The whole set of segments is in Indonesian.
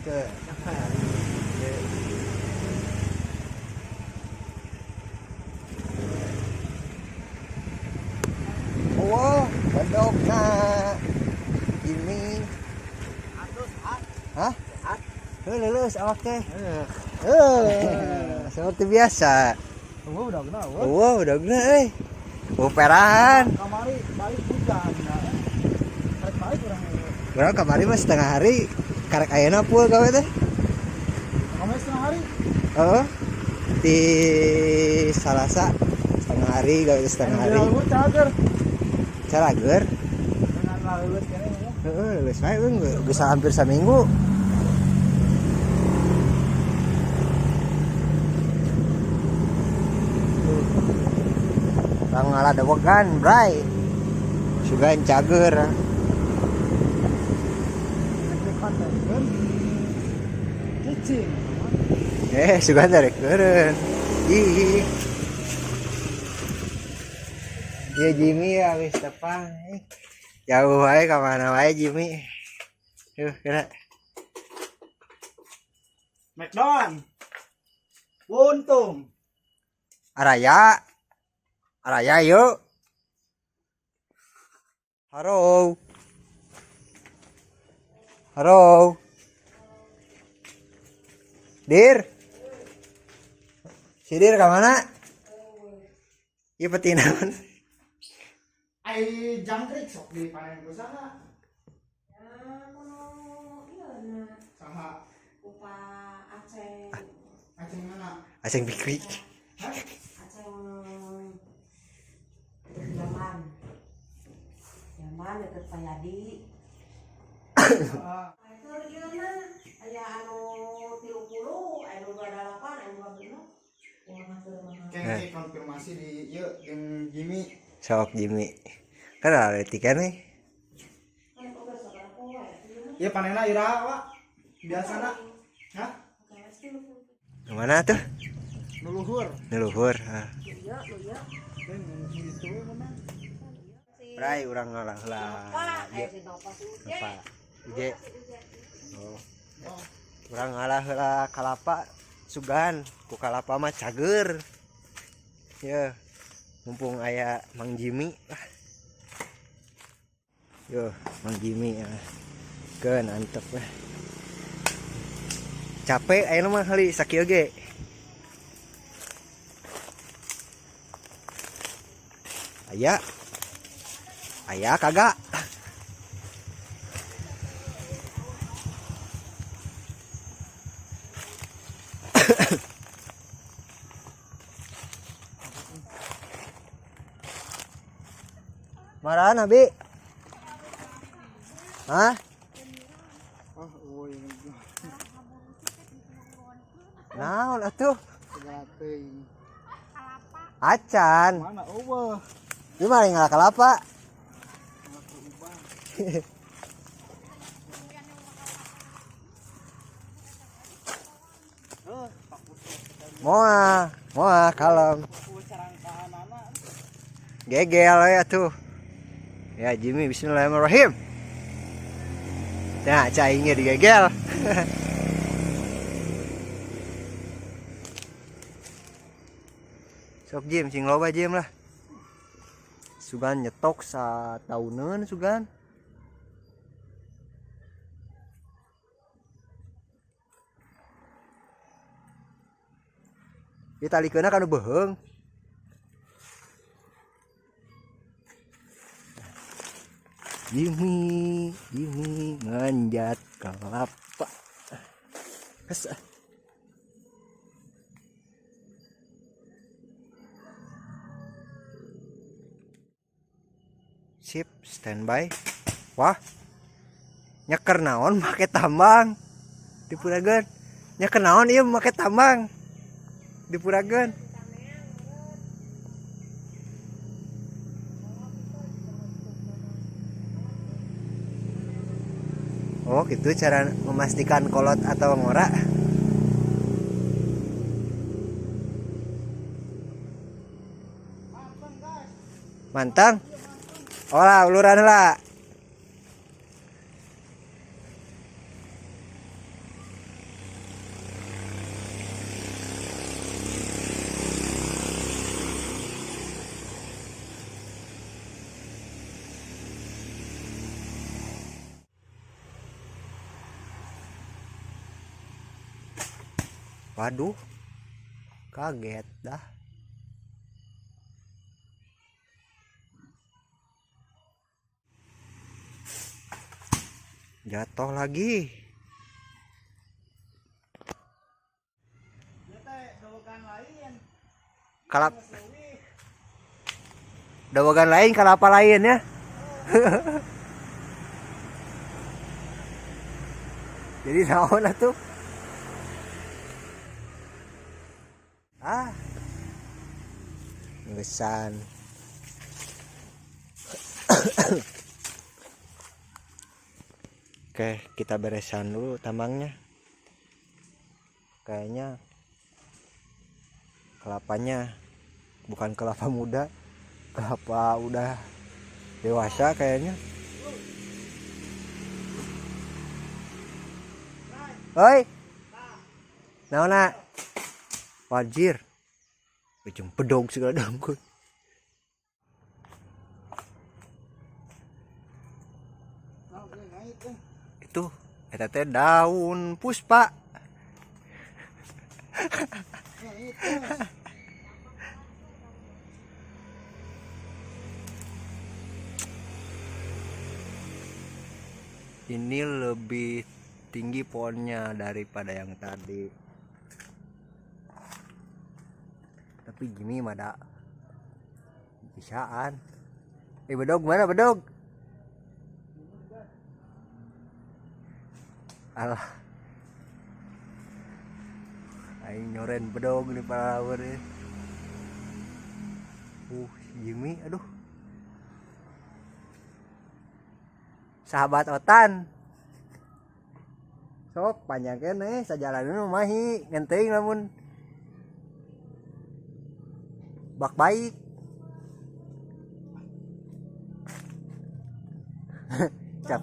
ke wow bedok na ini hah lulus awak teh seperti biasa udah euy perahan kamari balik hujan karek balik urang kamari mah setengah hari karek ayeuna full gawe teh kamari setengah hari heeh di Salasa setengah hari gawe setengah hari carager dengan lulus kene ya heeh lulus bae bisa hampir seminggu ngalah dewegan bray sugan cager cicing sugan dari keureun ih ya Jimmy ya wis tepang jauh wae ka mana wae Jimmy kira McDonald untung Araya yuk. Haro. Dir. Si Dir ke mana? Ieu peti naon? Ai jangkrik sok dipanen ku saha? Ya kono ieu na Saha? upa Aceh. Acing mana? Aceng Pikri. Hah? Aceh Jaman deket Payadi. Itu ieu na aya anu 30, anu 28, anu 26. Kayak konfirmasi di ieu jeung Jimmy. Sok Jimmy. Kan ada tiket nih. Ieu panenna iraha, Pak? Biasana? Hah? Mana tuh? Nuluhur. Neluhur. Iya. Dan gitu mana? Bray urang ngalah lah. Si Nova. Apa? Ije. Oh. Urang ngalah lah kalapa sugan ku kalapa mah cager. Ya. Mumpung aya Mang Jimmy. Yo, Mang Jimmy ya. Keun antep weh. Capek ayeuna mah hali sakieu ge. Aya kagak. Marahan Abi? Hah? Naon atuh? Acan. Mana eueuh? Ieu mah ngalah kalapa. Moa kalem. Gegel ya tuh. Ya Jimmy bismillahirrahmanirrahim. Nah, caingnya digegel. Sok Jim, sing loba Jim lah. Sugan nyetok satauneun sugan. Ieu talikeunna kanu beheung. Jimmy manjat kelapa. Kes. Sip, standby. Wah. Nyeker naon make tambang. Dipurageun. Nyeker naon ieu make tambang. Dipurageun. Oh gitu cara memastikan kolot atau ngora. Mantang. Olah uluran lah. Waduh, kaget dah. Jatuh lagi. Kalap. Dawagan lain kalapa lain ya. Jadi naon atuh? Ngesan. Oke, kita beresan dulu tambangnya. Kayaknya kelapanya bukan kelapa muda, kelapa udah dewasa kayaknya. Oi, naona? Wajir, ujung pedong segala dongkut. Itu, eta teh daun puspa. Ini lebih tinggi pohonnya daripada yang tadi. Tapi gini mada bisaan. Bedog mana bedog? Alah. Aing nyoren bedog di palawar ya. Jimmy, aduh. Sahabat Otan. Sok panjang kene sajalan mahi ngenteng namun bak baik. Cap.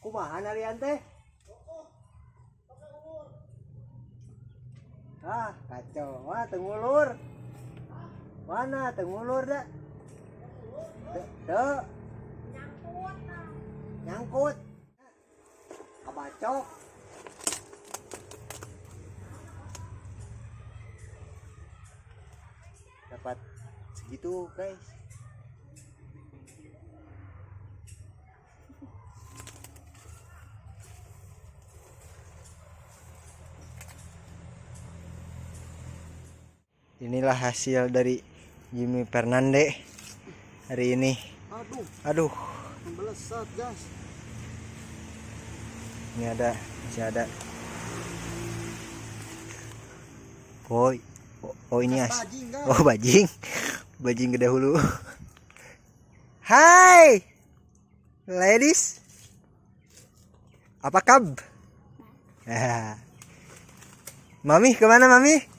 Kumaha nalian teh? Kacau. Wah, tengulur. Mana tengulur dah? Tuh. Nyangkut. Abacok. Dapat segitu, guys. Inilah hasil dari Jimmy Fernande hari ini. Aduh. Melesat, guys. Ini masih ada. Oh ini bajing. Bajing gede hulu. Hai, ladies. Apa kabar? Mami kemana mami?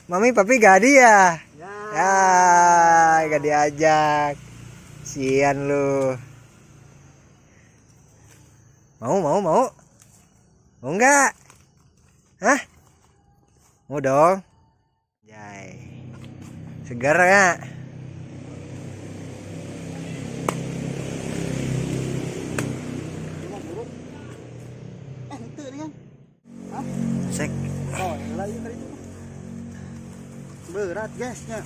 Mami papi gak ada ya? Gak diajak. Sian lu. Mau? Mau enggak? Hah? Mau dong? Jai. Segar enggak? Itu kan? Sek. Oh, lagi tadi itu. Berat gasnya.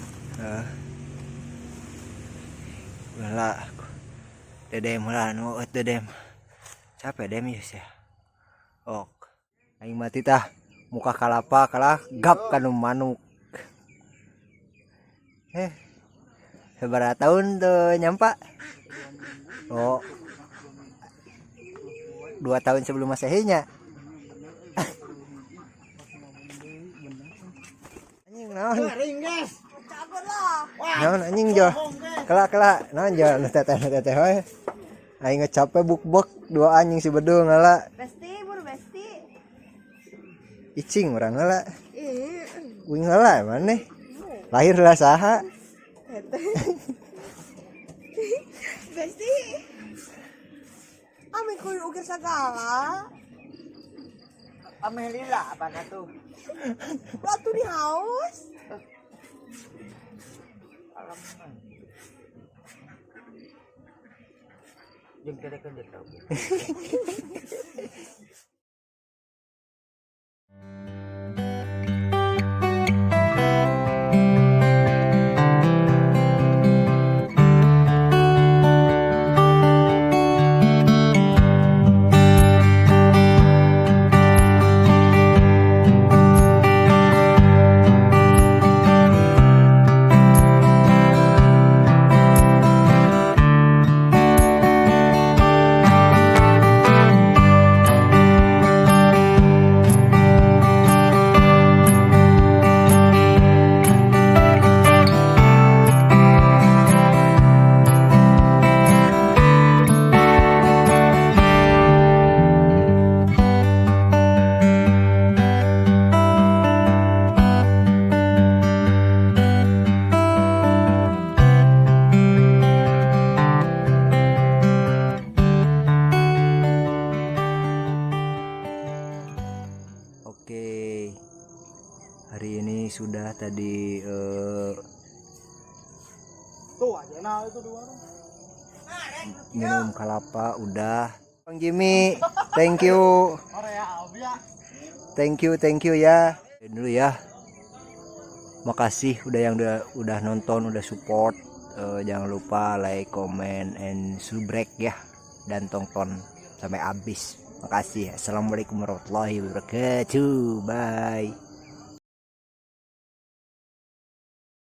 Lah. Dedem lah nu dedem. Capek dem ya. Ok. Aing mati tah muka kalapa kalah gap kanu manuk. Seberapa tahun tuh nyampa? Oh. 2 tahun sebelum Masehinya. Anjing naon? Ringgas. Cager lah. Naon anjing jo? Kelak naon jo nu teteh we. Aing ngecape buk-buk 2 anjing si bedul ngala. Besti, buru besti. Icing urang ngala. Ih, Uing ngala maneh. Lahir lah saha? besti. Ami kuy ukir segala. Ame lila apa tuh? Waktu di haus. Jeung kedek-kedek tau. Oke. Hari ini sudah tadi Tuh aja nah itu di warung. minum kelapa udah. Bang Jimmy, thank you. Korea ya. Thank you ya. Dulu ya. Makasih udah nonton, udah support. Jangan lupa like, comment, and subscribe ya, dan tonton sampai habis. Makasih. Assalamualaikum warahmatullahi wabarakatuh. Bye.